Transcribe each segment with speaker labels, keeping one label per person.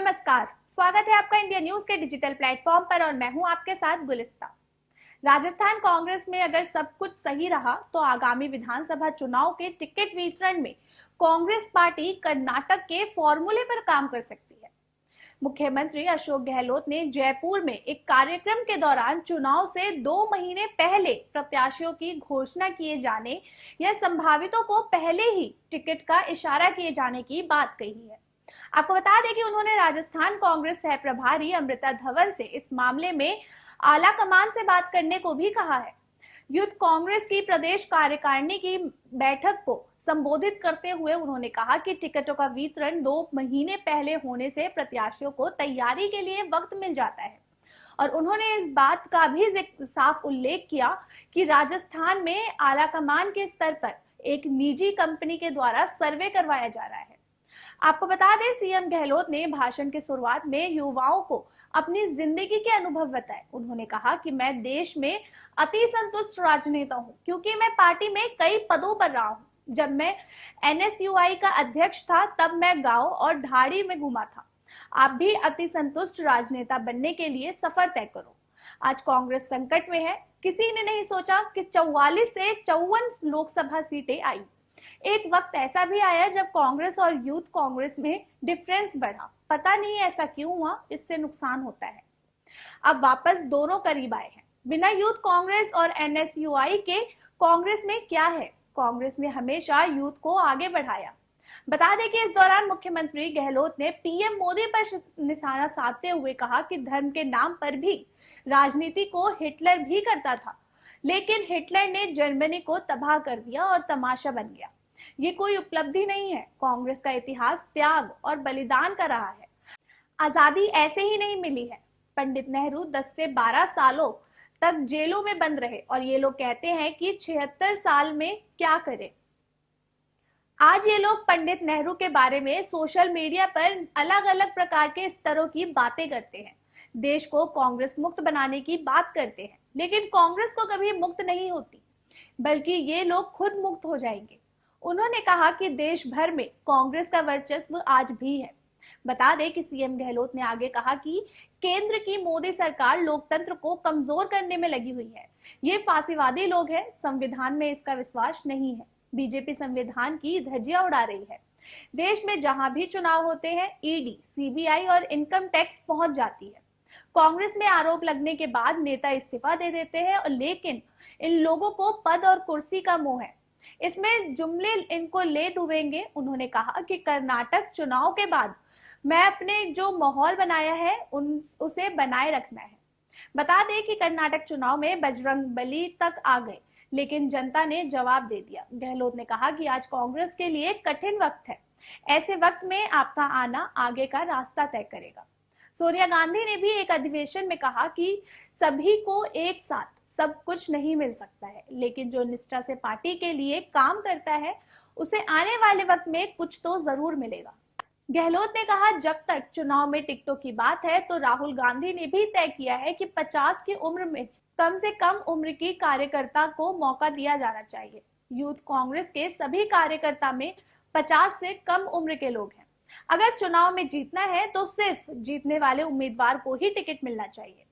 Speaker 1: नमस्कार, स्वागत है आपका इंडिया न्यूज के डिजिटल प्लेटफॉर्म पर और मैं हूं आपके साथ गुलिस्ता। राजस्थान कांग्रेस में अगर सब कुछ सही रहा तो आगामी विधानसभा चुनाव के टिकट वितरण में कांग्रेस पार्टी कर्नाटक के फॉर्मूले पर काम कर सकती है। मुख्यमंत्री अशोक गहलोत ने जयपुर में एक कार्यक्रम के दौरान चुनाव से 2 महीने पहले प्रत्याशियों की घोषणा किए जाने या संभावितों को पहले ही टिकट का इशारा किए जाने की बात कही है। आपको बता दें कि उन्होंने राजस्थान कांग्रेस सह प्रभारी अमृता धवन से इस मामले में आला कमान से बात करने को भी कहा है। यूथ कांग्रेस की प्रदेश कार्यकारिणी की बैठक को संबोधित करते हुए उन्होंने कहा कि टिकटों का वितरण 2 महीने पहले होने से प्रत्याशियों को तैयारी के लिए वक्त मिल जाता है और उन्होंने इस बात का भी साफ उल्लेख किया कि राजस्थान में आला कमान के स्तर पर एक निजी कंपनी के द्वारा सर्वे करवाया जा रहा है। आपको बता दें, सीएम गहलोत ने भाषण की शुरुआत में युवाओं को अपनी जिंदगी के अनुभव बताए। उन्होंने कहा कि मैं देश में अति संतुष्ट राजनेता हूं क्योंकि मैं पार्टी में कई पदों पर रहा हूं। जब मैं एनएसयूआई का अध्यक्ष था तब मैं गांव और ढाड़ी में घूमा था। आप भी अति संतुष्ट राजनेता बनने के लिए सफर तय करो। आज कांग्रेस संकट में है। किसी ने नहीं सोचा कि 44 से 54 लोकसभा सीटें आई। एक वक्त ऐसा भी आया जब कांग्रेस और यूथ कांग्रेस में डिफरेंस बढ़ा। पता नहीं ऐसा क्यों हुआ, इससे नुकसान होता है। अब वापस दोनों करीब आए हैं। बिना यूथ कांग्रेस और एनएसयूआई के कांग्रेस में क्या है? कांग्रेस ने हमेशा यूथ को आगे बढ़ाया। बता दें कि इस दौरान मुख्यमंत्री गहलोत ने पीएम मोदी पर निशाना साधते हुए कहा कि धर्म के नाम पर भी राजनीति को हिटलर भी करता था, लेकिन हिटलर ने जर्मनी को तबाह कर दिया और तमाशा बन गया। ये कोई उपलब्धि नहीं है। कांग्रेस का इतिहास त्याग और बलिदान का रहा है। आजादी ऐसे ही नहीं मिली है। पंडित नेहरू 10 से 12 सालों तक जेलों में बंद रहे और ये लोग कहते हैं कि 76 साल में क्या करें। आज ये लोग पंडित नेहरू के बारे में सोशल मीडिया पर अलग अलग प्रकार के स्तरों की बातें करते हैं। देश को कांग्रेस मुक्त बनाने की बात करते हैं, लेकिन कांग्रेस को कभी मुक्त नहीं होती, बल्कि ये लोग खुद मुक्त हो जाएंगे। उन्होंने कहा कि देश भर में कांग्रेस का वर्चस्व आज भी है। बता दें कि सीएम गहलोत ने आगे कहा कि केंद्र की मोदी सरकार लोकतंत्र को कमजोर करने में लगी हुई है। ये फांसीवादी लोग हैं। संविधान में इसका विश्वास नहीं है। बीजेपी संविधान की धज्जियां उड़ा रही है। देश में जहां भी चुनाव होते हैं, ईडी, सीबीआई और इनकम टैक्स पहुंच जाती है। कांग्रेस में आरोप लगने के बाद नेता इस्तीफा दे देते हैं, लेकिन इन लोगों को पद और कुर्सी का मोह है। इसमें जुमले इनको ले डूबेंगे। उन्होंने कहा कि कर्नाटक चुनाव के बाद मैं अपने जो माहौल बनाया है उसे बनाए रखना है। बता दें कि कर्नाटक चुनाव में बजरंगबली तक आ गए, लेकिन जनता ने जवाब दे दिया। गहलोत ने कहा कि आज कांग्रेस के लिए कठिन वक्त है। ऐसे वक्त में आपका आना आगे का रास्ता तय करेगा। सोनिया गांधी ने भी एक अधिवेशन में कहा कि सभी को एक साथ सब कुछ नहीं मिल सकता है, लेकिन जो निष्ठा से पार्टी के लिए काम करता है उसे आने वाले वक्त में कुछ तो जरूर मिलेगा। गहलोत ने कहा, जब तक चुनाव में टिकटों की बात है तो राहुल गांधी ने भी तय किया है कि 50 की उम्र में कम से कम उम्र की कार्यकर्ता को मौका दिया जाना चाहिए। यूथ कांग्रेस के सभी कार्यकर्ता में 50 से कम उम्र के लोग हैं। अगर चुनाव में जीतना है तो सिर्फ जीतने वाले उम्मीदवार को ही टिकट मिलना चाहिए।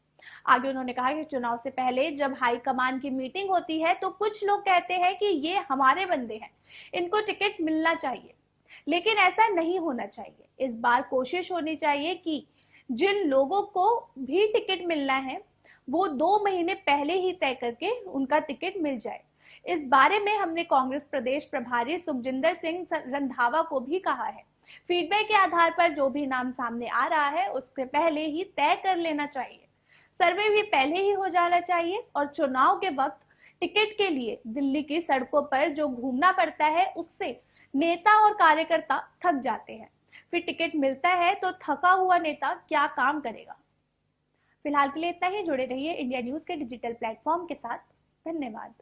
Speaker 1: आगे उन्होंने कहा कि चुनाव से पहले जब हाईकमान की मीटिंग होती है तो कुछ लोग कहते हैं कि ये हमारे बंदे हैं, इनको टिकट मिलना चाहिए, लेकिन ऐसा नहीं होना चाहिए। इस बार कोशिश होनी चाहिए कि जिन लोगों को भी टिकट मिलना है वो 2 महीने पहले ही तय करके उनका टिकट मिल जाए। इस बारे में हमने कांग्रेस प्रदेश प्रभारी सुखजिंदर सिंह रंधावा को भी कहा है। फीडबैक के आधार पर जो भी नाम सामने आ रहा है उसके पहले ही तय कर लेना चाहिए। सर्वे भी पहले ही हो जाना चाहिए और चुनाव के वक्त टिकट के लिए दिल्ली की सड़कों पर जो घूमना पड़ता है उससे नेता और कार्यकर्ता थक जाते हैं। फिर टिकट मिलता है तो थका हुआ नेता क्या काम करेगा। फिलहाल के लिए इतना ही। जुड़े रहिए इंडिया न्यूज के डिजिटल प्लेटफॉर्म के साथ। धन्यवाद।